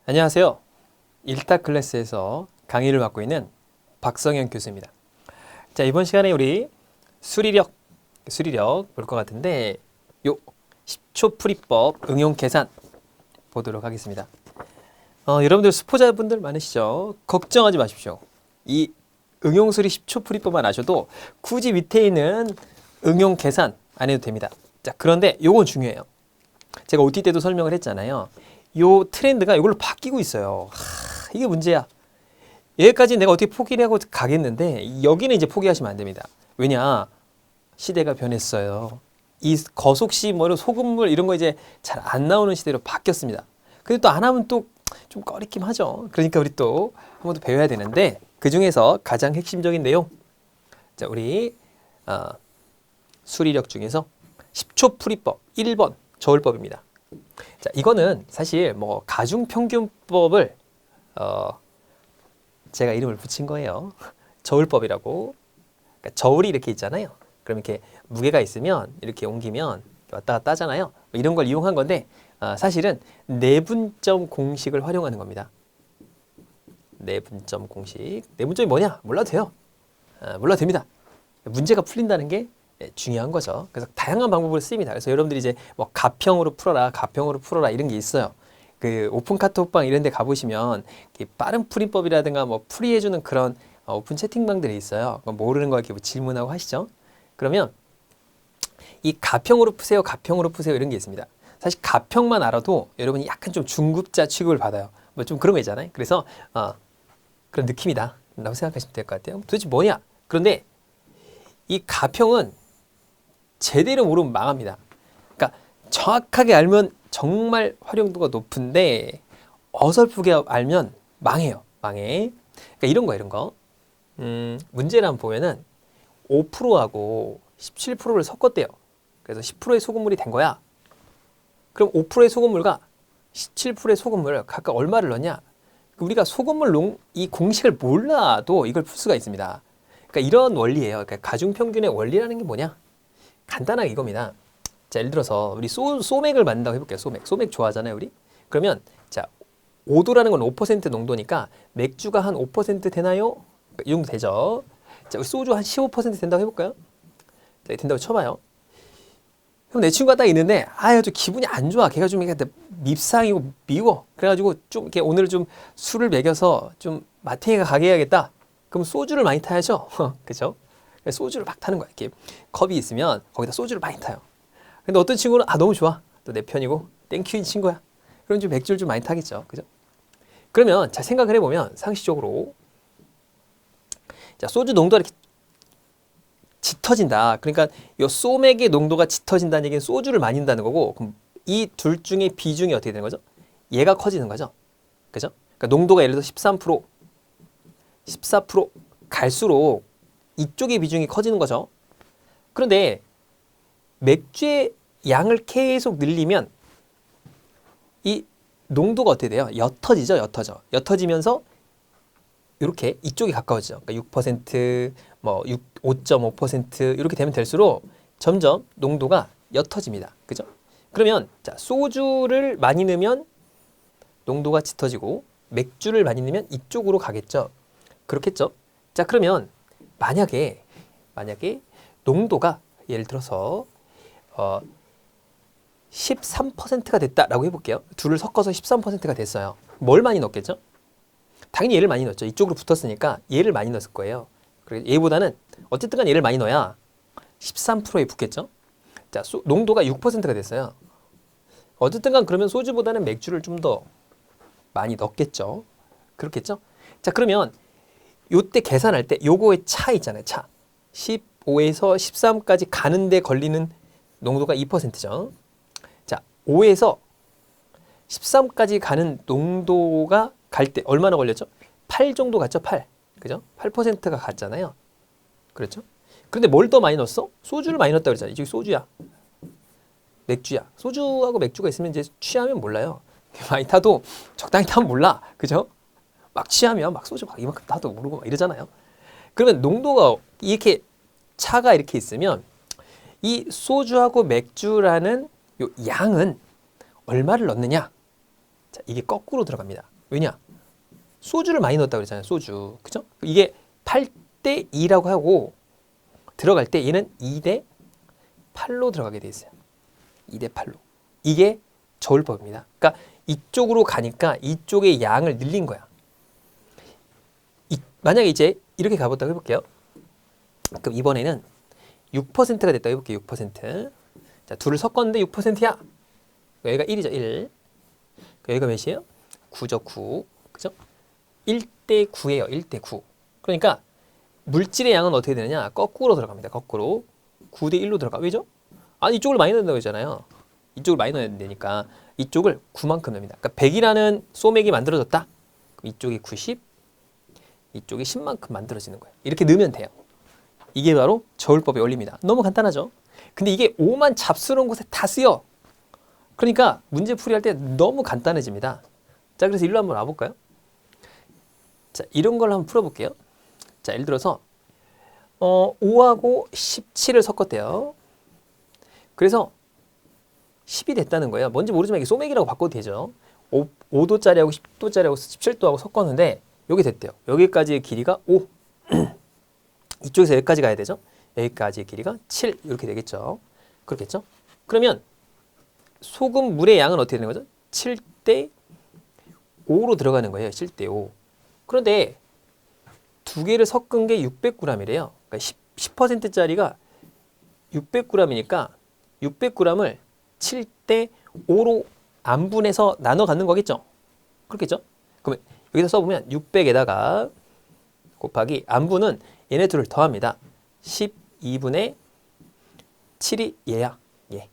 안녕하세요. 일타 클래스에서 강의를 맡고 있는 박성현 교수입니다. 자, 이번 시간에 우리 수리력 볼 것 같은데 요 10초 풀이법 응용 계산 보도록 하겠습니다. 여러분들 수포자분들 많으시죠? 걱정하지 마십시오. 이 응용 수리 10초 풀이법만 아셔도 굳이 밑에 있는 응용 계산 안 해도 됩니다. 자, 그런데 요건 중요해요. 제가 OT 때도 설명을 했잖아요. 요 트렌드가 이걸로 바뀌고 있어요. 이게 문제야. 여기까지 내가 어떻게 포기를 하고 가겠는데 여기는 이제 포기하시면 안 됩니다. 왜냐? 시대가 변했어요. 이 거속시 뭐 소금물 이런 거 이제 잘 안 나오는 시대로 바뀌었습니다. 근데 또 안 하면 또 좀 꺼리낌 하죠. 그러니까 우리 또 한 번 더 배워야 되는데 그 중에서 가장 핵심적인 내용. 자, 우리 수리력 중에서 10초 풀이법 1번 저울법입니다. 자, 이거는 사실 뭐 가중평균법을 제가 이름을 붙인 거예요. 저울법이라고. 그러니까 저울이 이렇게 있잖아요. 그럼 이렇게 무게가 있으면 이렇게 옮기면 왔다 갔다 하잖아요. 이런 걸 이용한 건데 사실은 내분점 공식을 활용하는 겁니다. 내분점 공식. 내분점이 뭐냐? 몰라도 돼요. 몰라도 됩니다. 문제가 풀린다는 게 중요한 거죠. 그래서 다양한 방법으로 쓰입니다. 그래서 여러분들이 이제 뭐 가평으로 풀어라 이런 게 있어요. 그 오픈 카톡방 이런 데 가보시면 빠른 풀이법이라든가 뭐 풀이해주는 그런 오픈 채팅방들이 있어요. 모르는 거 이렇게 뭐 질문하고 하시죠. 그러면 이 가평으로 푸세요 이런 게 있습니다. 사실 가평만 알아도 여러분이 약간 좀 중급자 취급을 받아요. 뭐 좀 그런 거 있잖아요. 그래서 그런 느낌이다 라고 생각하시면 될 것 같아요. 도대체 뭐냐? 그런데 이 가평은 제대로 모르면 망합니다. 그러니까 정확하게 알면 정말 활용도가 높은데 어설프게 알면 망해요. 망해. 그러니까 이런 거. 문제를 한번 보면은 5%하고 17%를 섞었대요. 그래서 10%의 소금물이 된 거야. 그럼 5%의 소금물과 17%의 소금물을 각각 얼마를 넣냐? 우리가 소금물 이 공식을 몰라도 이걸 풀 수가 있습니다. 그러니까 이런 원리예요. 그러니까 가중평균의 원리라는 게 뭐냐? 간단하게 이겁니다. 자, 예를 들어서 우리 소맥을 만든다고 해볼게요. 소맥 좋아하잖아요, 우리. 그러면 자, 5도라는 건 5% 농도니까 맥주가 한 5% 되나요? 이 정도 되죠. 자, 우리 소주 한 15% 된다고 해볼까요? 자, 된다고 쳐봐요. 그럼 내 친구가 딱 있는데 좀 기분이 안 좋아. 걔가 좀 밉상이고 미워. 그래가지고 좀 이렇게 오늘 좀 술을 먹여서 좀 마탱이가 가게 해야겠다. 그럼 소주를 많이 타야죠. 그죠? 소주를 막 타는 거야. 이렇게 컵이 있으면 거기다 소주를 많이 타요. 근데 어떤 친구는 너무 좋아. 또 내 편이고 땡큐인 친구야. 그럼 좀 맥주를 좀 많이 타겠죠. 그죠? 그러면 자, 생각을 해보면 상식적으로 자, 소주 농도가 이렇게 짙어진다. 그러니까 이 소맥의 농도가 짙어진다는 얘기는 소주를 많이 넣는다는 거고, 그럼 이 둘 중에 비중이 어떻게 되는 거죠? 얘가 커지는 거죠. 그죠? 그러니까 농도가 예를 들어서 13%, 14% 갈수록 이쪽의 비중이 커지는 거죠. 그런데 맥주의 양을 계속 늘리면 이 농도가 어떻게 돼요? 옅어지면서 이렇게 이쪽이 가까워지죠. 그러니까 6%, 뭐 5.5% 이렇게 되면 될수록 점점 농도가 옅어집니다. 그죠? 그러면 자, 소주를 많이 넣으면 농도가 짙어지고 맥주를 많이 넣으면 이쪽으로 가겠죠. 그렇겠죠? 자, 그러면 만약에 농도가 예를 들어서 13%가 됐다라고 해볼게요. 둘을 섞어서 13%가 됐어요. 뭘 많이 넣겠죠? 당연히 얘를 많이 넣었죠. 이쪽으로 붙었으니까 얘를 많이 넣었을 거예요. 그래서 얘보다는 어쨌든 간 얘를 많이 넣어야 13%에 붙겠죠. 자, 농도가 6%가 됐어요. 어쨌든 간 그러면 소주보다는 맥주를 좀 더 많이 넣겠죠. 그렇겠죠? 자, 그러면 요때 계산할 때 요거의 차 있잖아요. 차. 15에서 13까지 가는데 걸리는 농도가 2%죠. 자, 5에서 13까지 가는 농도가 갈 때 얼마나 걸렸죠? 8 정도 갔죠? 8. 그죠? 8%가 갔잖아요. 그렇죠? 그런데 뭘 더 많이 넣었어? 소주를 많이 넣었다 그랬잖아요. 이쪽이 소주야. 맥주야. 소주하고 맥주가 있으면 이제 취하면 몰라요. 많이 타도 적당히 타면 몰라. 그죠? 막 취하면 막 소주 막 이만큼 타도 모르고 막 이러잖아요. 그러면 농도가 이렇게 차가 이렇게 있으면 이 소주하고 맥주라는 요 양은 얼마를 넣느냐? 자, 이게 거꾸로 들어갑니다. 왜냐? 소주를 많이 넣었다고 그랬잖아요. 소주. 그죠? 이게 8대 2라고 하고 들어갈 때 얘는 2대 8로 들어가게 돼 있어요. 2대 8로. 이게 저울법입니다. 그러니까 이쪽으로 가니까 이쪽의 양을 늘린 거야. 만약에 이제 이렇게 가봤다고 해볼게요. 그럼 이번에는 6%가 됐다고 해볼게요. 6%. 자, 둘을 섞었는데 6%야. 여기가 1이죠. 1. 여기가 몇이에요? 9죠. 9. 그죠? 1대 9예요. 1대 9. 그러니까 물질의 양은 어떻게 되느냐? 거꾸로 들어갑니다. 거꾸로. 9대 1로 들어가. 왜죠? 아니, 이쪽을 많이 넣는다고 했잖아요. 이쪽을 많이 넣어야 되니까 이쪽을 9만큼 넣습니다. 그러니까 100이라는 소맥이 만들어졌다. 그럼 이쪽이 90, 이쪽이 10만큼 만들어지는 거예요. 이렇게 넣으면 돼요. 이게 바로 저울법의 원리입니다. 너무 간단하죠? 근데 이게 5만 잡스러운 곳에 다 쓰여. 그러니까 문제 풀이할 때 너무 간단해집니다. 자, 그래서 일로 한번 와볼까요? 자, 이런 걸 한번 풀어볼게요. 자, 예를 들어서 5하고 17을 섞었대요. 그래서 10이 됐다는 거예요. 뭔지 모르지만 이게 소맥이라고 바꿔도 되죠. 5도짜리하고 10도짜리하고 17도하고 섞었는데 여기 됐대요. 여기까지의 길이가 5. 이쪽에서 여기까지 가야 되죠. 여기까지의 길이가 7 이렇게 되겠죠. 그렇겠죠? 그러면 소금 물의 양은 어떻게 되는 거죠? 7대 5로 들어가는 거예요. 7대 5. 그런데 두 개를 섞은 게 600g이래요. 그러니까 10%짜리가 600g이니까 600g을 7대 5로 안분해서 나눠 갖는 거겠죠? 그렇겠죠? 그러면 여기서 써보면 600에다가 곱하기 안분은 얘네 둘을 더합니다. 12분의 7이 얘야. 얘.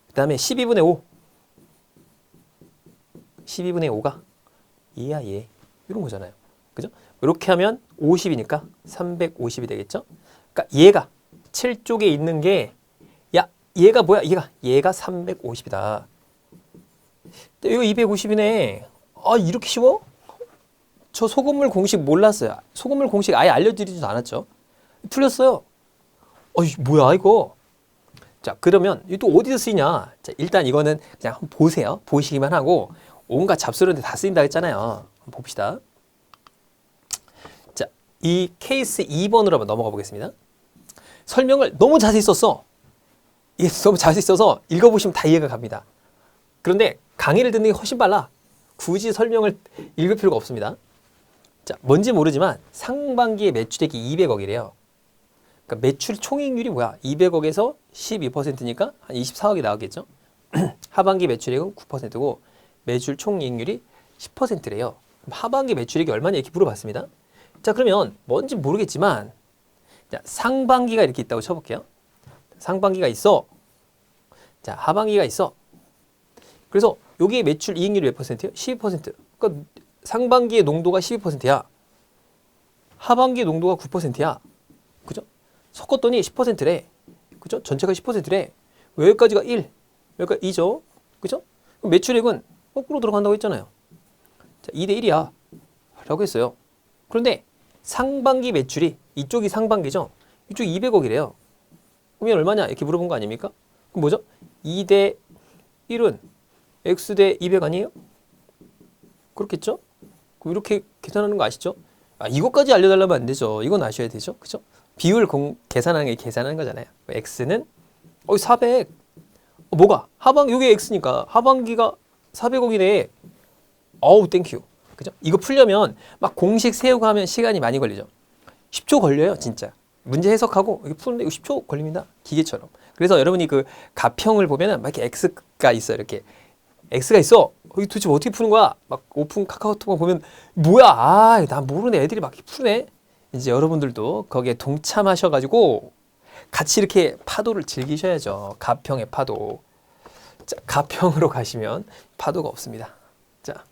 그 다음에 12분의 5. 12분의 5가 얘야 얘. 이런 거잖아요. 그죠? 이렇게 하면 50이니까 350이 되겠죠? 그러니까 얘가 7쪽에 있는 게 야, 얘가 뭐야? 얘가 350이다. 이거 250이네. 아, 이렇게 쉬워? 저 소금물 공식 몰랐어요. 소금물 공식 아예 알려드리지도 않았죠. 풀렸어요. 어이, 뭐야 이거? 자, 그러면 이게 또 어디서 쓰이냐? 자, 일단 이거는 그냥 한번 보세요. 보시기만 하고 온갖 잡스러운 데 다 쓰인다 했잖아요. 한번 봅시다. 자, 이 케이스 2번으로 한번 넘어가 보겠습니다. 설명을 너무 자세히 썼어. 이게 너무 자세히 써서 읽어보시면 다 이해가 갑니다. 그런데 강의를 듣는 게 훨씬 빨라. 굳이 설명을 읽을 필요가 없습니다. 자, 뭔지 모르지만 상반기에 매출액이 200억이래요. 그러니까 매출 총이익률이 뭐야? 200억에서 12%니까 한 24억이 나오겠죠? 하반기 매출액은 9%고 매출 총이익률이 10%래요. 하반기 매출액이 얼마냐 이렇게 물어봤습니다. 자, 그러면 뭔지 모르겠지만 자, 상반기가 이렇게 있다고 쳐볼게요. 상반기가 있어. 자, 하반기가 있어. 그래서 여기에 매출 이익률이 몇 퍼센트예요? 12%. 그러니까 상반기의 농도가 12%야. 하반기의 농도가 9%야. 그죠? 섞었더니 10%래. 그죠? 전체가 10%래. 여기까지가 1, 여기가 2죠. 그죠? 그럼 매출액은 거꾸로 들어간다고 했잖아요. 자, 2대 1이야. 라고 했어요. 그런데 상반기 매출이 이쪽이 상반기죠. 이쪽이 200억이래요. 그러면 얼마냐? 이렇게 물어본 거 아닙니까? 그럼 뭐죠? 2대 1은 X대 200 아니에요? 그렇겠죠? 그럼 이렇게 계산하는 거 아시죠? 아, 이것까지 알려달라면 안 되죠. 이건 아셔야 되죠. 그죠? 비율 계산하는 게 계산하는 거잖아요. X는 400. 뭐가? 여기 X니까 하반기가 400억이네. 어우, 땡큐. 그죠? 이거 풀려면 막 공식 세우고 하면 시간이 많이 걸리죠. 10초 걸려요, 진짜. 문제 해석하고 이게 푸는데 이거 10초 걸립니다. 기계처럼. 그래서 여러분이 그 가평을 보면은 막 이렇게 X가 있어. 이렇게. X가 있어. 이게 도대체 어떻게 푸는 거야? 막 오픈 카카오톡 보면 뭐야? 아, 나 모르는 애들이 막 푸네. 이제 여러분들도 거기에 동참하셔가지고 같이 이렇게 파도를 즐기셔야죠. 가평의 파도. 자, 가평으로 가시면 파도가 없습니다. 자,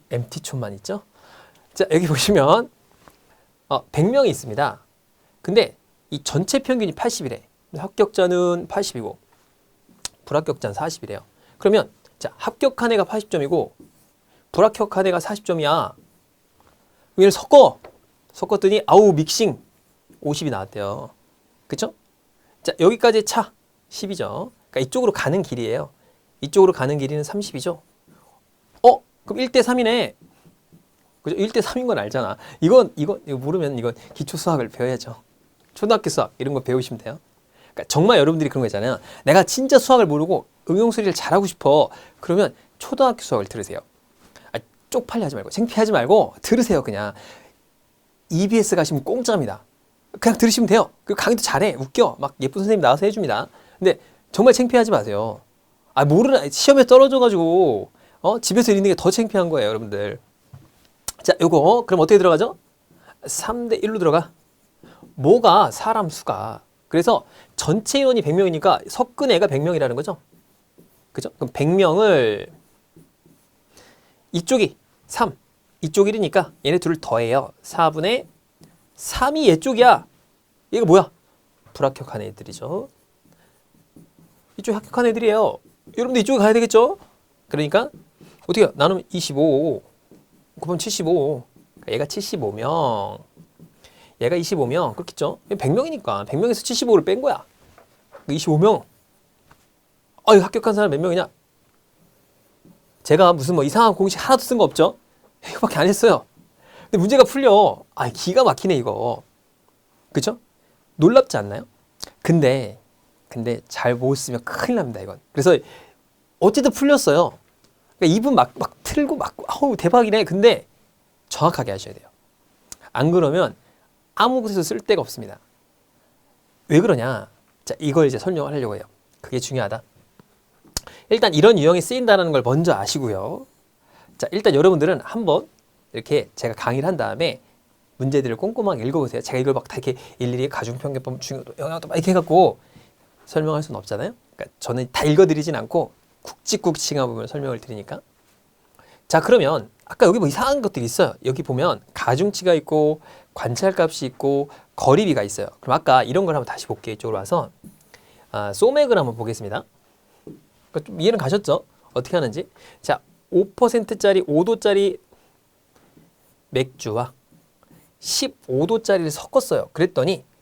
MT촌만 있죠? 자, 여기 보시면 100명이 있습니다. 근데 이 전체 평균이 80이래. 합격자는 80이고 불합격자는 40이래요. 그러면 자, 합격한 애가 80점이고 불합격한 애가 40점이야. 얘를 섞었더니 아우 믹싱 50이 나왔대요. 그쵸? 자, 여기까지 차 10이죠. 그러니까 이쪽으로 가는 길이에요. 이쪽으로 가는 길이는 30이죠. 그럼 1대 3이네. 그죠? 1대 3인 건 알잖아. 이거 모르면 이건 기초 수학을 배워야죠. 초등학교 수학 이런 거 배우시면 돼요. 그러니까 정말 여러분들이 그런 거 있잖아요. 내가 진짜 수학을 모르고 응용 수리를 잘하고 싶어. 그러면 초등학교 수학을 들으세요. 쪽팔려 하지 말고 창피하지 말고 들으세요. 그냥 EBS 가시면 공짜입니다. 그냥 들으시면 돼요. 그리고 강의도 잘해. 웃겨. 막 예쁜 선생님 나와서 해줍니다. 근데 정말 창피하지 마세요. 모르나 시험에 떨어져가지고 집에서 읽는 게 더 창피한 거예요, 여러분들. 자, 요거 그럼 어떻게 들어가죠? 3대 1로 들어가. 뭐가 사람 수가. 그래서 전체 인원이 100명이니까 섞은 애가 100명이라는 거죠. 그죠? 그럼 100명을 이쪽이 3, 이쪽 1이니까 얘네 둘을 더해요. 4분의 3이 얘 쪽이야. 얘가 뭐야? 불합격한 애들이죠. 이쪽이 합격한 애들이에요. 여러분들 이쪽에 가야 되겠죠? 그러니까 어떻게 해요? 나누면 25 곱하면 75. 얘가 75명. 얘가 25명. 그렇겠죠? 100명이니까 100명에서 75를 뺀 거야. 25명. 이거 합격한 사람 몇 명이냐? 제가 무슨 뭐 이상한 공식 하나도 쓴 거 없죠? 이거밖에 안 했어요. 근데 문제가 풀려. 기가 막히네 이거. 그죠? 놀랍지 않나요? 근데 잘 못 쓰면 큰일 납니다 이건. 그래서 어쨌든 풀렸어요. 그러니까 입은 막 틀고 아우 대박이네. 근데 정확하게 하셔야 돼요. 안 그러면 아무 곳에서 쓸 데가 없습니다. 왜 그러냐? 자, 이걸 이제 설명을 하려고 해요. 그게 중요하다. 일단 이런 유형이 쓰인다는 걸 먼저 아시고요. 자, 일단 여러분들은 한번 이렇게 제가 강의를 한 다음에 문제들을 꼼꼼하게 읽어보세요. 제가 이걸 막 다 이렇게 일일이 가중평균법, 중요도, 영향도 막 이렇게 해갖고 설명할 수는 없잖아요. 그러니까 저는 다 읽어드리진 않고 굵직굵직한 부분을 설명을 드리니까. 자, 그러면 아까 여기 뭐 이상한 것들이 있어요. 여기 보면 가중치가 있고 관찰값이 있고 거리비가 있어요. 그럼 아까 이런 걸 한번 다시 볼게요. 이쪽으로 와서 소맥을 한번 보겠습니다. 좀 이해는 가셨죠? 어떻게 하는지. 자, 5%짜리 5도짜리 맥주와 15도짜리를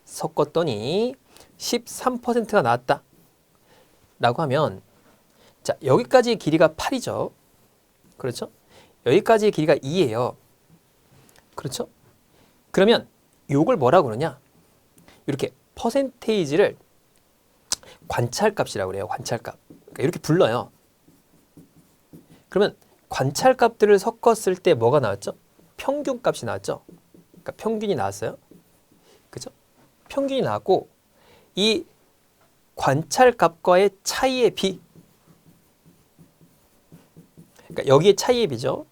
섞었더니 13%가 나왔다 라고 하면, 자, 여기까지의 길이가 8이죠. 그렇죠? 여기까지의 길이가 2예요. 그렇죠? 그러면 요걸 뭐라고 그러냐? 이렇게 퍼센테이지를 관찰값이라고 그래요. 관찰값. 그러니까 이렇게 불러요. 그러면 관찰값들을 섞었을 때 뭐가 나왔죠? 평균값이 나왔죠. 그러니까 평균이 나왔어요. 그죠? 평균이 나왔고, 이 관찰값과의 차이의 비, 그러니까 여기에 차이의 비죠.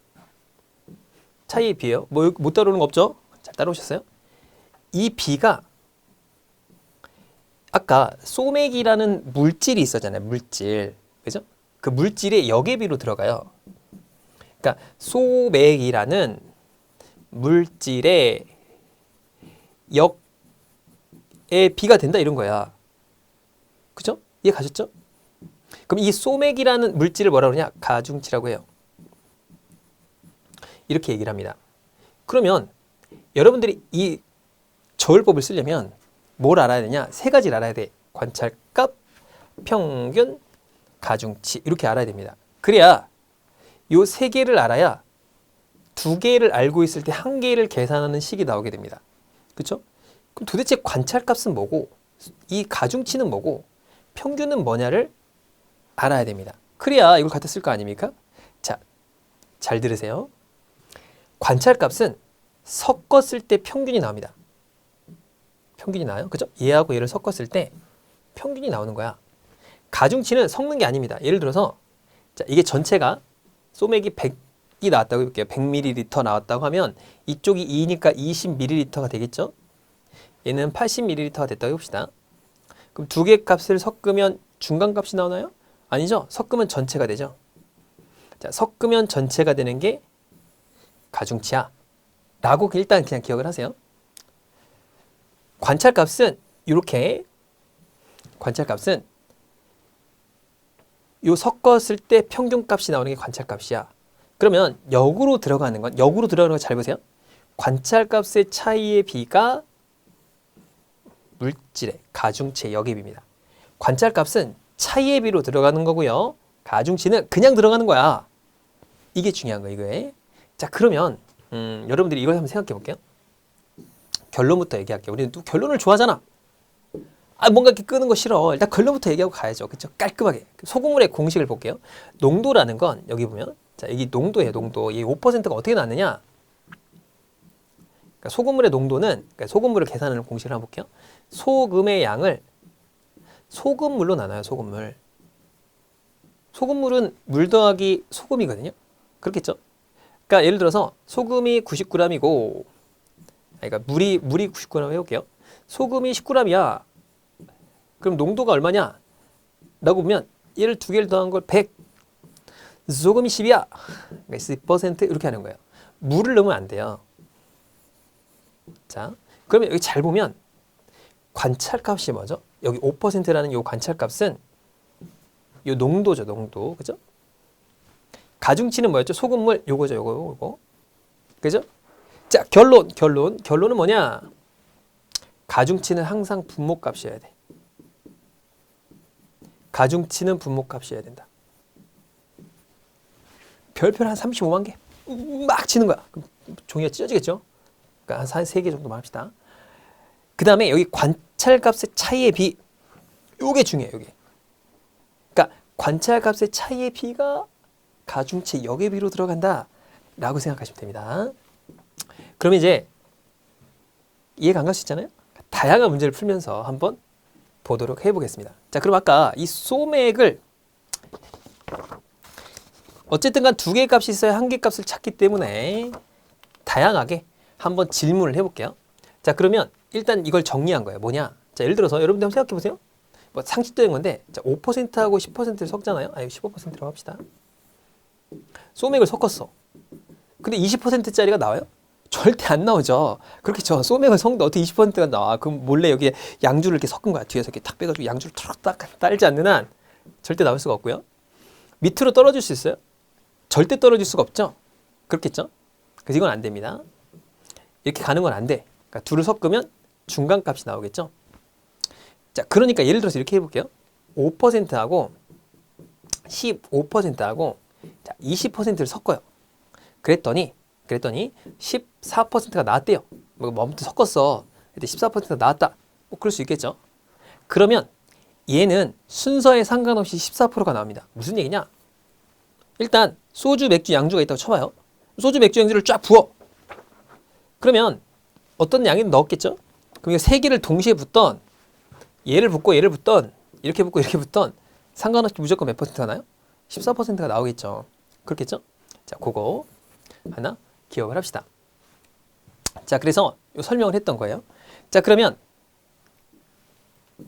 차이의 비예요. 뭐 못 따라오는 거 없죠? 잘 따라오셨어요? 이 비가 아까 소맥이라는 물질이 있었잖아요. 물질. 그죠? 그 물질의 역의 비로 들어가요. 그러니까 소맥이라는 물질의 역의 비가 된다 이런 거야. 그죠? 이해 가셨죠? 그럼 이 소맥이라는 물질을 뭐라고 그러냐? 가중치라고 해요. 이렇게 얘기를 합니다. 그러면 여러분들이 이 저울법을 쓰려면 뭘 알아야 되냐? 세 가지를 알아야 돼. 관찰값, 평균, 가중치. 이렇게 알아야 됩니다. 그래야 요 세 개를 알아야 두 개를 알고 있을 때 한 개를 계산하는 식이 나오게 됩니다. 그렇죠? 그럼 도대체 관찰값은 뭐고, 이 가중치는 뭐고, 평균은 뭐냐를 알아야 됩니다. 그래야 이걸 갖다 쓸 거 아닙니까? 자, 잘 들으세요. 관찰값은 섞었을 때 평균이 나옵니다. 평균이 나와요. 그죠? 얘하고 얘를 섞었을 때 평균이 나오는 거야. 가중치는 섞는 게 아닙니다. 예를 들어서, 자, 이게 전체가 소맥이 100이 나왔다고 해볼게요. 100ml 나왔다고 하면 이쪽이 2니까 20ml가 되겠죠? 얘는 80ml가 됐다고 해봅시다. 그럼 두 개 값을 섞으면 중간값이 나오나요? 아니죠. 섞으면 전체가 되죠. 자, 섞으면 전체가 되는 게 가중치야 라고 일단 그냥 기억을 하세요. 관찰값은 이렇게, 관찰값은 요 섞었을 때 평균값이 나오는 게 관찰값이야. 그러면 역으로 들어가는 건 거 잘 보세요. 관찰값의 차이의 비가 물질의 가중치의 역의 비입니다. 관찰값은 차이의 비로 들어가는 거고요. 가중치는 그냥 들어가는 거야. 이게 중요한 거예요, 이거에. 자, 그러면 여러분들이 이걸 한번 생각해 볼게요. 결론부터 얘기할게요. 우리는 또 결론을 좋아하잖아. 아, 뭔가 이렇게 끄는 거 싫어. 일단 결론부터 얘기하고 가야죠. 그렇죠? 깔끔하게. 소금물의 공식을 볼게요. 농도라는 건 여기 보면 자, 여기 농도예요, 농도. 이 5%가 어떻게 나왔느냐? 그러니까 소금물의 농도는 그러니까 소금물을 계산하는 공식을 한번 볼게요. 소금의 양을 소금물로 나눠요, 소금물. 소금물은 물 더하기 소금이거든요. 그렇겠죠? 그러니까 예를 들어서 소금이 90g이고 그러니까 물이 90g 해볼게요. 소금이 10g이야. 그럼 농도가 얼마냐? 라고 보면 얘를 두 개를 더한 걸 100. 소금이 10이야. 그러니까 10% 이렇게 하는 거예요. 물을 넣으면 안 돼요. 자, 그러면 여기 잘 보면 관찰값이 뭐죠? 여기 5%라는 요 관찰값은 요 농도죠, 농도. 그죠? 가중치는 뭐였죠? 소금물 요거죠, 요거. 그죠? 자, 결론은 뭐냐? 가중치는 항상 분모값이어야 돼. 가중치는 분모값이어야 된다. 별표 한 35만 개 막 치는 거야. 그럼 종이가 찢어지겠죠? 그러니까 한 3개 정도만 합시다. 그 다음에 여기 관찰값의 차이의 비. 요게 중요해요, 요게. 그러니까 관찰값의 차이의 비가 가중치 역의 비로 들어간다 라고 생각하시면 됩니다. 그러면 이제 이해가 안 갈 수 있잖아요. 다양한 문제를 풀면서 한번 보도록 해보겠습니다. 자, 그럼 아까 이 소맥을 어쨌든 간 두 개의 값이 있어야 한 개의 값을 찾기 때문에 다양하게 한번 질문을 해볼게요. 자, 그러면 일단 이걸 정리한 거예요. 뭐냐? 자, 예를 들어서 여러분들 한번 생각해 보세요. 뭐 상식적인 건데, 자, 5%하고 10%를 섞잖아요. 아니, 15%라고 합시다. 소맥을 섞었어. 근데 20%짜리가 나와요? 절대 안 나오죠. 그렇겠죠. 소맥을 섞는데 어떻게 20%가 나와? 그럼 몰래 여기에 양주를 이렇게 섞은 거야. 뒤에서 이렇게 탁 빼가지고 양주를 탁 딸지 않는 한 절대 나올 수가 없고요. 밑으로 떨어질 수 있어요? 절대 떨어질 수가 없죠. 그렇겠죠. 그래서 이건 안 됩니다. 이렇게 가는 건 안 돼. 그러니까 둘을 섞으면 중간값이 나오겠죠. 자, 그러니까 예를 들어서 이렇게 해볼게요. 5%하고 15%하고 자, 20%를 섞어요. 그랬더니 14%가 나왔대요. 뭐 아무튼 섞었어. 근데 14%가 나왔다. 뭐 그럴 수 있겠죠. 그러면 얘는 순서에 상관없이 14%가 나옵니다. 무슨 얘기냐? 일단 소주, 맥주, 양주가 있다고 쳐봐요. 소주, 맥주, 양주를 쫙 부어. 그러면 어떤 양이 넣었겠죠? 그럼 세 개를 동시에 붓던 얘를 붓고 얘를 붓던 이렇게 붓고 이렇게 붓던 상관없이 무조건 몇 퍼센트가 나요? 14%가 나오겠죠. 그렇겠죠? 자, 그거 하나 기억을 합시다. 자, 그래서 설명을 했던 거예요. 자, 그러면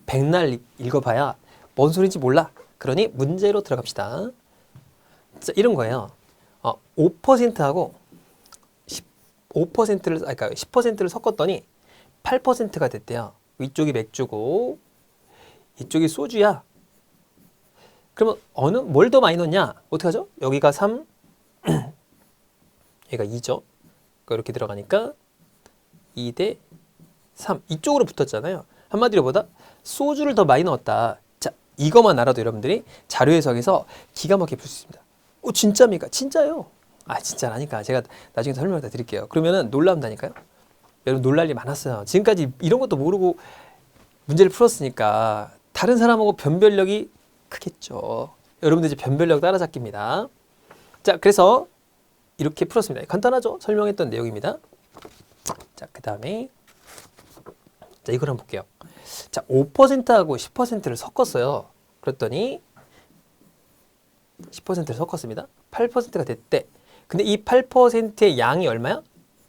백날 읽어봐야 뭔 소리인지 몰라. 그러니 문제로 들어갑시다. 자, 이런 거예요. 5%하고 5%를, 그러니까 10%를 섞었더니 8%가 됐대요. 이쪽이 맥주고 이쪽이 소주야. 그러면 뭘 더 많이 넣냐? 어떻게 하죠? 여기가 3, 얘가 2죠. 이렇게 들어가니까 2대 3. 이쪽으로 붙었잖아요. 한마디로 보다 소주를 더 많이 넣었다. 자, 이것만 알아도 여러분들이 자료 해석에서 기가 막히게 풀 수 있습니다. 진짜입니까? 진짜요. 아, 진짜라니까. 제가 나중에 설명을 다 드릴게요. 그러면은 놀란다니까요. 여러분 놀랄 일 많았어요. 지금까지 이런 것도 모르고 문제를 풀었으니까 다른 사람하고 변별력이 크겠죠. 여러분들 이제 변별력 따라잡기입니다. 자, 그래서 이렇게 풀었습니다. 간단하죠? 설명했던 내용입니다. 자, 그 다음에 자, 이걸 한번 볼게요. 자, 5%하고 10%를 섞었어요. 그랬더니 10%를 섞었습니다. 8%가 됐대. 근데 이 8%의 양이 얼마야?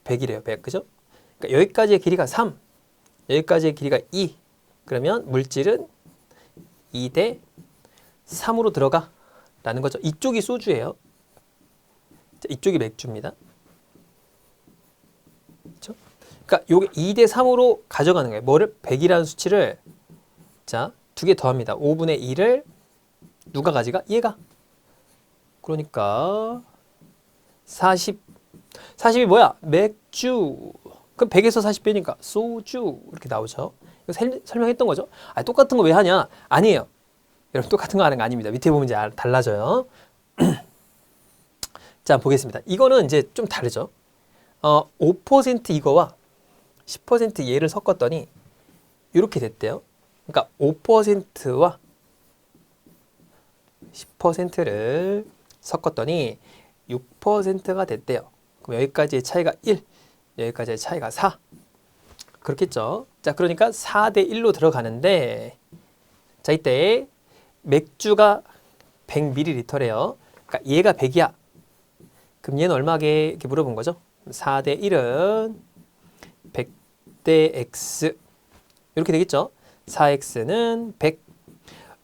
100이래요. 100. 그죠? 그러니까 여기까지의 길이가 3. 여기까지의 길이가 2. 그러면 물질은 2대 3으로 들어가 라는 거죠. 이쪽이 소주예요. 자, 이쪽이 맥주입니다. 그렇죠? 그러니까 요게 2대 3으로 가져가는 거예요. 뭐를? 100이라는 수치를 자, 두 개 더합니다. 5분의 1을 누가 가져가? 얘가. 그러니까 40이 뭐야? 맥주. 그럼 100에서 40 빼니까 소주 이렇게 나오죠. 이거 설명했던 거죠. 아, 똑같은 거 왜 하냐? 아니에요. 여러분 똑같은 거 하는 거 아닙니다. 밑에 보면 이제 달라져요. 자, 보겠습니다. 이거는 이제 좀 다르죠. 5% 이거와 10% 얘를 섞었더니 이렇게 됐대요. 그러니까 5%와 10%를 섞었더니 6%가 됐대요. 그럼 여기까지의 차이가 1, 여기까지의 차이가 4. 그렇겠죠. 자, 그러니까 4대 1로 들어가는데, 자, 이때 맥주가 100ml래요. 그러니까 얘가 100이야. 그럼 얘는 얼마게 이렇게 물어본 거죠? 4대 1은 100대 x 이렇게 되겠죠? 4x는 100.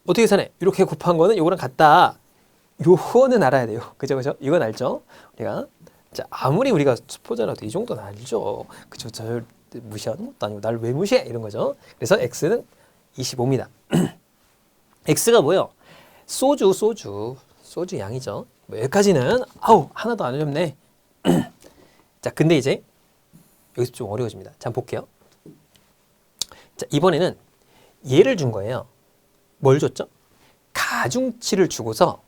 어떻게 계산해? 이렇게 곱한 거는 요거랑 같다. 요거는 알아야 돼요. 그죠, 그죠? 이건 알죠? 우리가 자, 아무리 우리가 수포자라도 이 정도는 알죠. 그죠? 저 무시하는 것도 아니고 날 왜 무시해? 이런 거죠. 그래서 x는 25입니다. x가 뭐예요? 소주 양이죠. 뭐 여기까지는 아우 하나도 안 어렵네. 자, 근데 이제 여기서 좀 어려워집니다. 자, 한번 볼게요. 자, 이번에는 얘를 준 거예요. 뭘 줬죠? 가중치를 주고서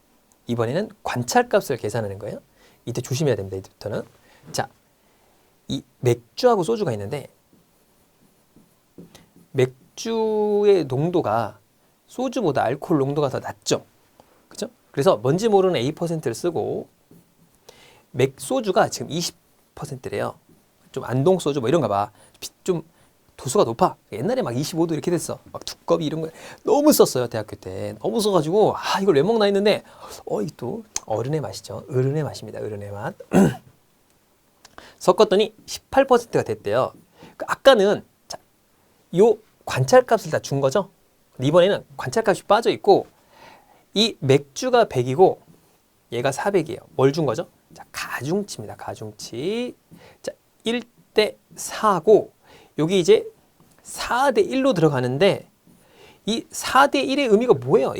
이번에는 관찰값을 계산하는 거예요. 이때 조심해야 됩니다. 이때부터는. 자, 이 맥주하고 소주가 있는데 맥주의 농도가 소주보다 알코올 농도가 더 낮죠. 그죠? 그래서 뭔지 모르는 A%를 쓰고 맥소주가 지금 20%래요. 좀 안동소주 뭐 이런가 봐. 좀 도수가 높아. 옛날에 막 25도 이렇게 됐어. 막 두꺼비 이런 거 너무 썼어요. 대학교 때. 너무 써가지고 이걸 왜 먹나 했는데 이 또 어른의 맛이죠. 어른의 맛입니다. 어른의 맛. 섞었더니 18%가 됐대요. 아까는 자, 요 관찰값을 다 준 거죠. 이번에는 관찰값이 빠져 있고 이 맥주가 100이고 얘가 400이에요. 뭘 준 거죠? 자, 가중치입니다. 가중치. 자, 1대 4고 여기 이제 4대 1로 들어가는데 이 4대 1의 의미가 뭐예요?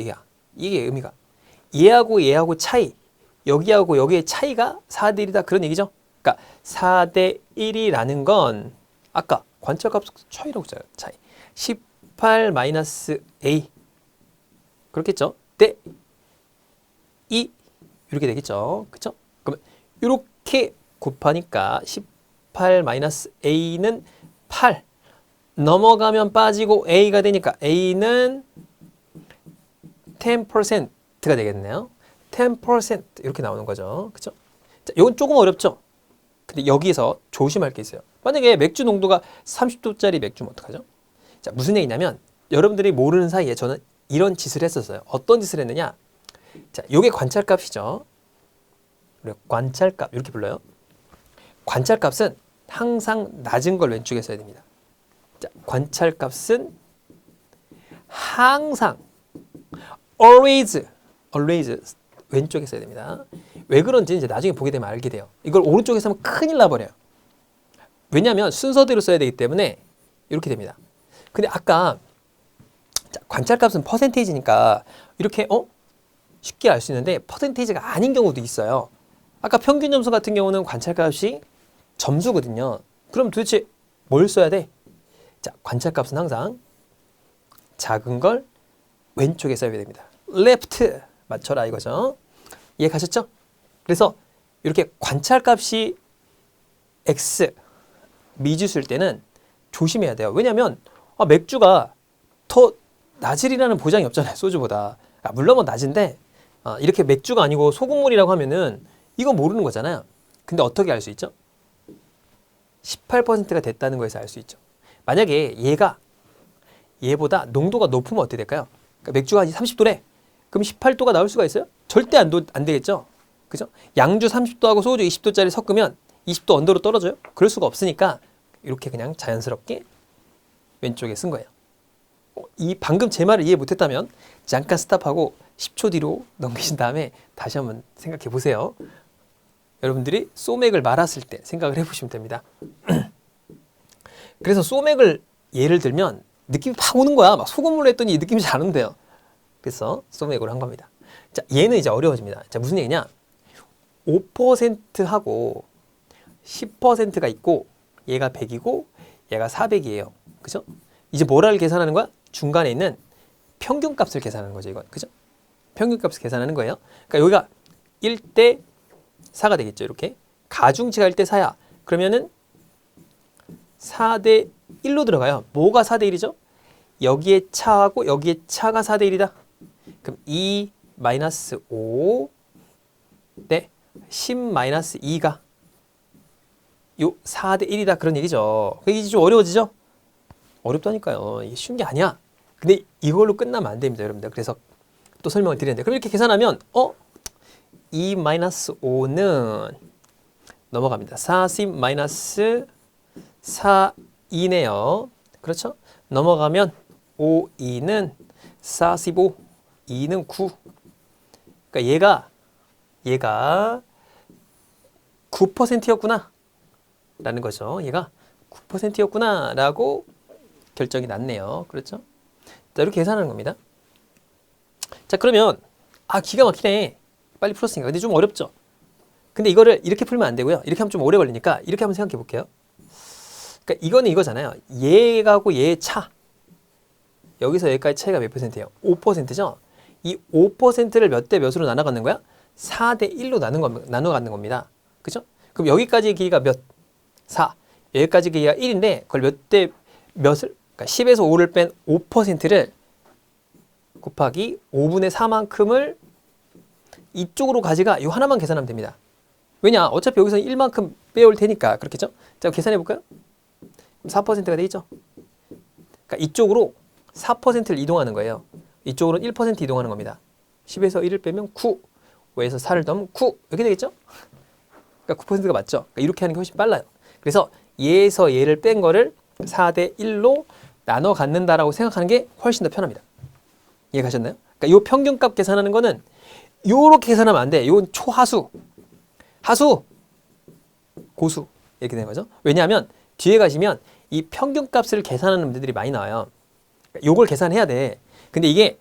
이게 의미가 얘하고 차이, 여기하고 여기의 차이가 4대 1이다 그런 얘기죠. 그러니까 4대 1이라는 건 아까 관찰값 차이라고 했잖아요. 차이. 18-A 그렇겠죠? 대 2 이렇게 되겠죠. 그렇죠? 그러면 이렇게 곱하니까 18-A는 8 넘어가면 빠지고 A가 되니까 A는 10%가 되겠네요. 10% 이렇게 나오는 거죠. 그렇죠? 자, 이건 조금 어렵죠? 근데 여기서 조심할 게 있어요. 만약에 맥주 농도가 30도짜리 맥주면 어떡하죠? 자, 무슨 얘기냐면 여러분들이 모르는 사이에 저는 이런 짓을 했었어요. 어떤 짓을 했느냐? 자, 요게 관찰값이죠. 우리가 관찰값 이렇게 불러요. 관찰값은 항상 낮은 걸 왼쪽에 써야 됩니다. 자, 관찰값은 항상 always 왼쪽에 써야 됩니다. 왜 그런지 이제 나중에 보게 되면 알게 돼요. 이걸 오른쪽에 쓰면 큰일 나버려요. 왜냐하면 순서대로 써야 되기 때문에 이렇게 됩니다. 근데 아까 자, 관찰값은 퍼센테이지니까 이렇게 쉽게 알 수 있는데 퍼센테이지가 아닌 경우도 있어요. 아까 평균 점수 같은 경우는 관찰값이 점수거든요. 그럼 도대체 뭘 써야 돼? 자, 관찰값은 항상 작은 걸 왼쪽에 써야 됩니다. left 맞춰라 이거죠. 이해 가셨죠? 그래서 이렇게 관찰값이 x 미지수일 때는 조심해야 돼요. 왜냐하면 맥주가 더 낮으리라는 보장이 없잖아요. 소주보다. 물론 뭐 낮은데 이렇게 맥주가 아니고 소금물이라고 하면은 이거 모르는 거잖아요. 근데 어떻게 알 수 있죠? 18%가 됐다는 거에서 알 수 있죠. 만약에 얘보다 농도가 높으면 어떻게 될까요? 그러니까 맥주가 30도래. 그럼 18도가 나올 수가 있어요? 절대 안 되겠죠? 그죠? 양주 30도하고 소주 20도짜리 섞으면 20도 언더로 떨어져요? 그럴 수가 없으니까 이렇게 그냥 자연스럽게 왼쪽에 쓴 거예요. 이 방금 제 말을 이해 못했다면 잠깐 스탑하고 10초 뒤로 넘기신 다음에 다시 한번 생각해 보세요. 여러분들이 소맥을 말았을 때 생각을 해보시면 됩니다. 그래서 소맥을 예를 들면 느낌이 팍 오는 거야. 막 소금물로 했더니 느낌이 잘 안 온대요. 그래서 소맥으로 한 겁니다. 자, 얘는 이제 어려워집니다. 자, 무슨 얘기냐? 5%하고 10%가 있고 얘가 100이고 얘가 400이에요. 그죠? 이제 뭐를 계산하는 거야? 중간에 있는 평균값을 계산하는 거죠, 이건. 그죠? 평균값을 계산하는 거예요. 그러니까 여기가 1대 4가 되겠죠. 이렇게. 가중치가 1대 4야. 그러면은 4대 1로 들어가요. 뭐가 4대 1이죠? 여기에 차하고 여기에 차가 4대 1이다. 그럼 2 마이너스 5 대 10 마이너스 2가 요 4대 1이다. 그런 얘기죠. 이게 좀 어려워지죠? 어렵다니까요. 이게 쉬운 게 아니야. 근데 이걸로 끝나면 안 됩니다, 여러분들. 그래서 또 설명을 드리는데, 그럼 이렇게 계산하면 2 마이너스 5는 넘어갑니다. 40 마이너스 4이네요. 그렇죠? 넘어가면 5, 2는 45, 2는 9. 그러니까 얘가 9%였구나 라는 거죠. 얘가 9%였구나 라고 결정이 났네요. 그렇죠? 자, 이렇게 계산하는 겁니다. 자, 그러면 기가 막히네. 빨리 풀었으니까. 근데 좀 어렵죠? 근데 이거를 이렇게 풀면 안 되고요. 이렇게 하면 좀 오래 걸리니까 이렇게 한번 생각해 볼게요. 그러니까 이거는 이거잖아요. 얘하고 얘의 차. 여기서 여기까지 차이가 몇 %예요? 5%죠? 이 5%를 몇 대 몇으로 나눠 갖는 거야? 4대 1로 나눠 갖는 겁니다. 그죠? 그럼 여기까지 길이가 몇? 4. 여기까지 길이가 1인데 그걸 몇 대 몇을? 그러니까 10에서 5를 뺀 5%를 곱하기 5분의 4만큼을 이쪽으로 가져가. 이 하나만 계산하면 됩니다. 왜냐? 어차피 여기서 1만큼 빼올 테니까. 그렇겠죠? 자, 계산해 볼까요? 4%가 되겠죠? 그러니까 이쪽으로 4%를 이동하는 거예요. 이쪽으로는 1% 이동하는 겁니다. 10에서 1을 빼면 9, 5에서 4를 더하면 9 이렇게 되겠죠? 그러니까 9%가 맞죠? 그러니까 이렇게 하는 게 훨씬 빨라요. 그래서 얘에서 얘를 뺀 거를 4대 1로 나눠 갖는다라고 생각하는 게 훨씬 더 편합니다. 이해 가셨나요? 그러니까 요 평균값 계산하는 거는 요렇게 계산하면 안 돼. 요건 초하수, 하수, 고수 이렇게 되는 거죠. 왜냐하면 뒤에 가시면 이 평균값을 계산하는 문제들이 많이 나와요. 요걸 계산해야 돼. 근데 이게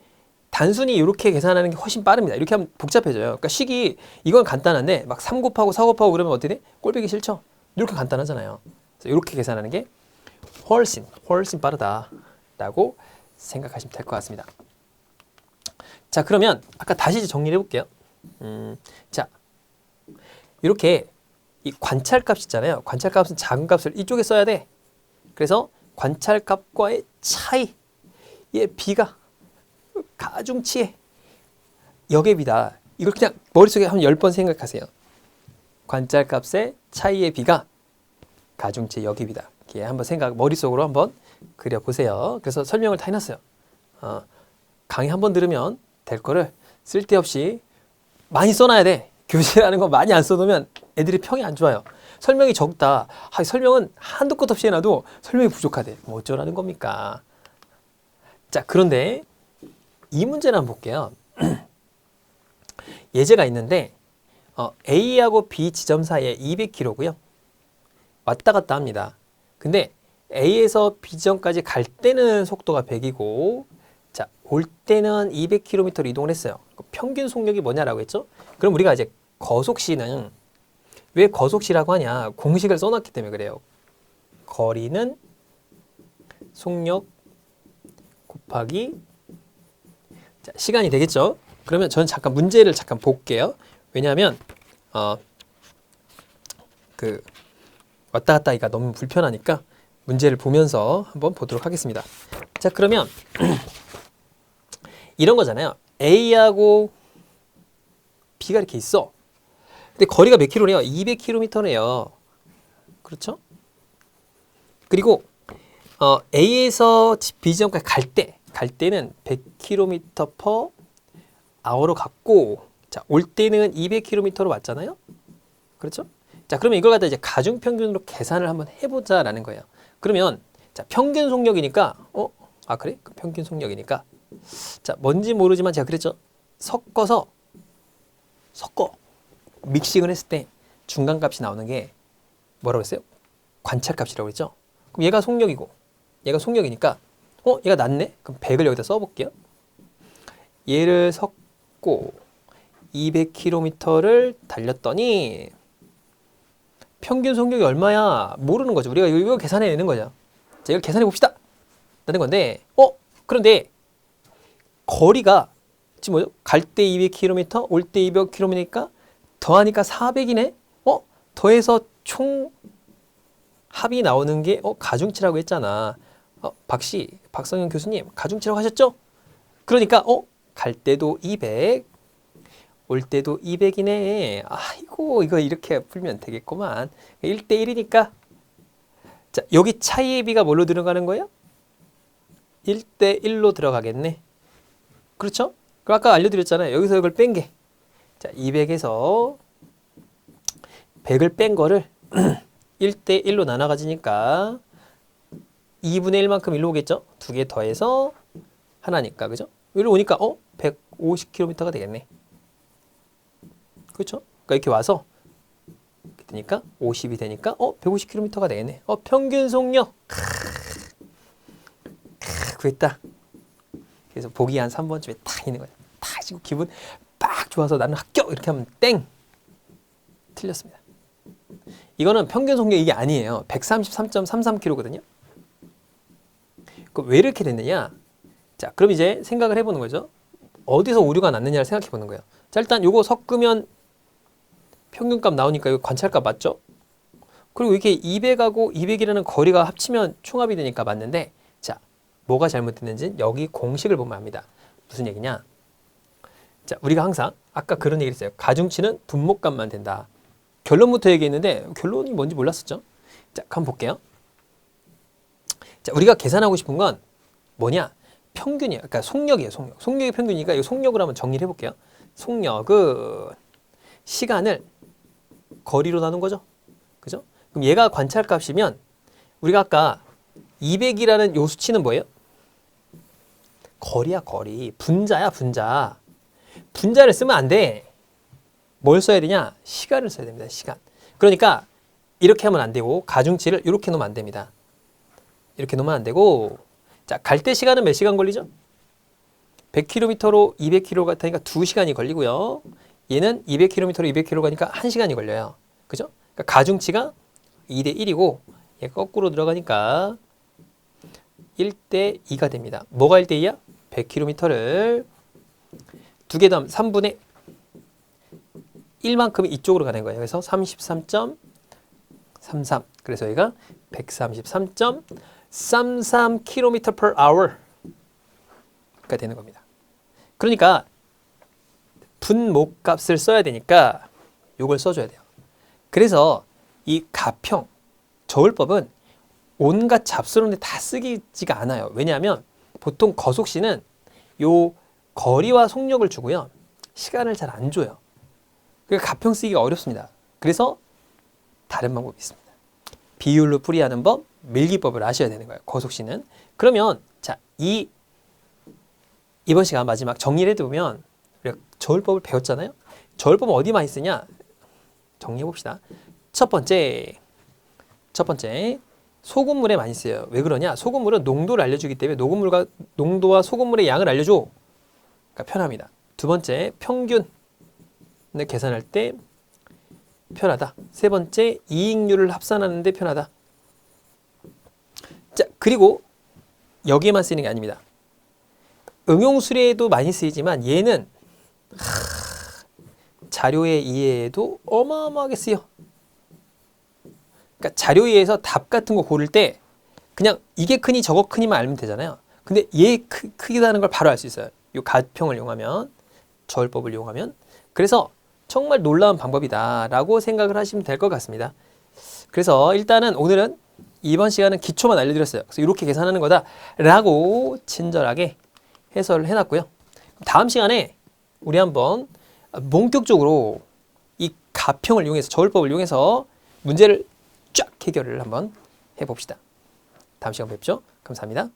단순히 이렇게 계산하는 게 훨씬 빠릅니다. 이렇게 하면 복잡해져요. 그러니까 식이 이건 간단한데 막 3 곱하고 4 곱하고 그러면 어떻게 돼? 꼴보기 싫죠? 이렇게 간단하잖아요. 그래서 이렇게 계산하는 게 훨씬 빠르다라고 생각하시면 될 것 같습니다. 자, 그러면 아까 다시 정리를 해볼게요. 자, 이렇게 이 관찰값 있잖아요. 관찰값은 작은 값을 이쪽에 써야 돼. 그래서 관찰값과의 차이의 비가 가중치의 역의 비다. 이걸 그냥 머릿속에 한 10번 생각하세요. 관찰값의 차이의 비가 가중치의 역의 비다. 이렇게 한번 머릿속으로 한번 그려보세요. 그래서 설명을 다 해놨어요. 강의 한번 들으면 될 거를 쓸데없이 많이 써놔야 돼. 교재라는 거 많이 안 써놓으면 애들이 평이 안 좋아요. 설명이 적다. 설명은 한도 끝 없이 해놔도 설명이 부족하대. 뭐 어쩌라는 겁니까? 자, 그런데 이 문제를 한번 볼게요. 예제가 있는데 A하고 B 지점 사이에 200km고요. 왔다 갔다 합니다. 근데 A에서 B 지점까지 갈 때는 속도가 100이고 자, 올 때는 200km를 이동을 했어요. 평균 속력이 뭐냐라고 했죠? 그럼 우리가 이제 거속시는 왜 거속시라고 하냐? 공식을 써놨기 때문에 그래요. 거리는 속력 곱하기 자, 시간이 되겠죠? 그러면 저는 잠깐 문제를 잠깐 볼게요. 왜냐하면 왔다 갔다 하기가 너무 불편하니까 문제를 보면서 한번 보도록 하겠습니다. 자, 그러면 이런 거잖아요. A하고 B가 이렇게 있어. 근데 거리가 몇 킬로래요? 200km래요. 그렇죠? 그리고 A에서 B 지점까지 갈 때는 100km/h로 갔고 자, 올 때는 200km로 왔잖아요. 그렇죠? 자, 그러면 이걸 갖다 이제 가중평균으로 계산을 한번 해보자라는 거예요. 그러면 자, 평균 속력이니까 그래? 그럼 평균 속력이니까 자, 뭔지 모르지만 제가 그랬죠. 섞어 믹싱을 했을 때 중간값이 나오는 게 뭐라고 했어요? 관찰값이라고 했죠. 그럼 얘가 속력이고 얘가 속력이니까 얘가 낫네? 그럼 100을 여기다 써볼게요. 얘를 섞고 200km를 달렸더니 평균 속력이 얼마야? 모르는 거죠. 우리가 이거 계산해내는 거죠. 자, 이걸 계산해 봅시다. 라는 건데 그런데 거리가 지금 뭐죠? 갈 때 200km, 올 때 200km니까 더하니까 400이네? 더해서 총 합이 나오는 게 가중치라고 했잖아. 박성현 교수님 가중치라고 하셨죠? 그러니까 갈 때도 200, 올 때도 200이네. 아이고 이거 이렇게 풀면 되겠구만. 1대 1이니까 자 여기 차이의 비가 뭘로 들어가는 거예요? 1대 1로 들어가겠네. 그렇죠? 그럼 아까 알려드렸잖아요. 여기서 이걸 뺀 게. 자 200에서 100을 뺀 거를 1대 1로 나눠 가지니까 2분의 1만큼 일로 오겠죠? 두 개 더해서 하나니까 그죠? 여기로 오니까 150km가 되겠네. 그렇죠? 그러니까 이렇게 와서 되니까 50이 되니까 150km가 되겠네. 평균 속력. 구했다. 그래서 보기 한 3번쯤에 딱 있는 거야. 딱 지금 기분 빡 좋아서 나는 합격 이렇게 하면 땡. 틀렸습니다. 이거는 평균 속력 이게 아니에요. 133.33km거든요. 왜 이렇게 됐느냐? 자, 그럼 이제 생각을 해보는 거죠. 어디서 오류가 났느냐를 생각해 보는 거예요. 자, 일단 요거 섞으면 평균값 나오니까 이거 관찰값 맞죠? 그리고 이렇게 200하고 200이라는 거리가 합치면 총합이 되니까 맞는데, 자, 뭐가 잘못됐는지 여기 공식을 보면 압니다. 무슨 얘기냐? 자, 우리가 항상 아까 그런 얘기를 했어요. 가중치는 분모값만 된다. 결론부터 얘기했는데 결론이 뭔지 몰랐었죠? 자, 한번 볼게요. 자, 우리가 계산하고 싶은 건 뭐냐? 평균이에요. 그러니까 속력이에요. 속력. 속력이 평균이니까 이 속력을 한번 정리를 해볼게요. 속력은 시간을 거리로 나눈 거죠. 그죠? 그럼 얘가 관찰값이면 우리가 아까 200이라는 요 수치는 뭐예요? 거리야, 거리. 분자야, 분자. 분자를 쓰면 안 돼. 뭘 써야 되냐? 시간을 써야 됩니다. 시간. 그러니까 이렇게 하면 안 되고 가중치를 이렇게 놓으면 안 됩니다. 이렇게 놓으면 안 되고 자, 갈 때 시간은 몇 시간 걸리죠? 100km로 200km 가니까 2시간이 걸리고요. 얘는 200km로 200km 가니까 1시간이 걸려요. 그죠? 그러니까 가중치가 2대 1이고 얘가 거꾸로 들어가니까 1대 2가 됩니다. 뭐가 1대 2야? 100km를 두 개 더하면 3분의 1만큼이 이쪽으로 가는 거예요. 그래서 33.33. 그래서 얘가 133.33km per hour가 되는 겁니다. 그러니까 분모값을 써야 되니까 이걸 써줘야 돼요. 그래서 이 가평, 저울법은 온갖 잡스러운데 다 쓰기지가 않아요. 왜냐하면 보통 거속시는 요 거리와 속력을 주고요. 시간을 잘 안 줘요. 그러니까 가평 쓰기가 어렵습니다. 그래서 다른 방법이 있습니다. 비율로 풀이하는 법, 밀기법을 아셔야 되는 거예요. 거속시는. 그러면 자, 이번 시간 마지막 정리를 해보면 우리가 저울법을 배웠잖아요. 저울법은 어디 많이 쓰냐? 정리해 봅시다. 첫 번째 소금물에 많이 쓰여요. 왜 그러냐? 소금물은 농도를 알려주기 때문에 농도와 소금물의 양을 알려줘. 그러니까 편합니다. 두 번째, 평균을 계산할 때 편하다. 세 번째, 이익률을 합산하는 데 편하다. 자, 그리고 여기에만 쓰이는 게 아닙니다. 응용수례에도 많이 쓰이지만 얘는 자료의 이해에도 어마어마하게 쓰여. 그러니까 자료 이해에서 답 같은 거 고를 때 그냥 이게 크니 저거 크니만 알면 되잖아요. 근데 얘 크기다는 걸 바로 알 수 있어요. 이 가평을 이용하면, 저울법을 이용하면. 그래서 정말 놀라운 방법이다라고 생각을 하시면 될 것 같습니다. 그래서 일단은 오늘은 이번 시간은 기초만 알려드렸어요. 그래서 이렇게 계산하는 거다라고 친절하게 해설을 해놨고요. 다음 시간에 우리 한번 본격적으로 이 가평을 이용해서, 저울법을 이용해서 문제를 쫙 해결을 한번 해봅시다. 다음 시간 뵙죠. 감사합니다.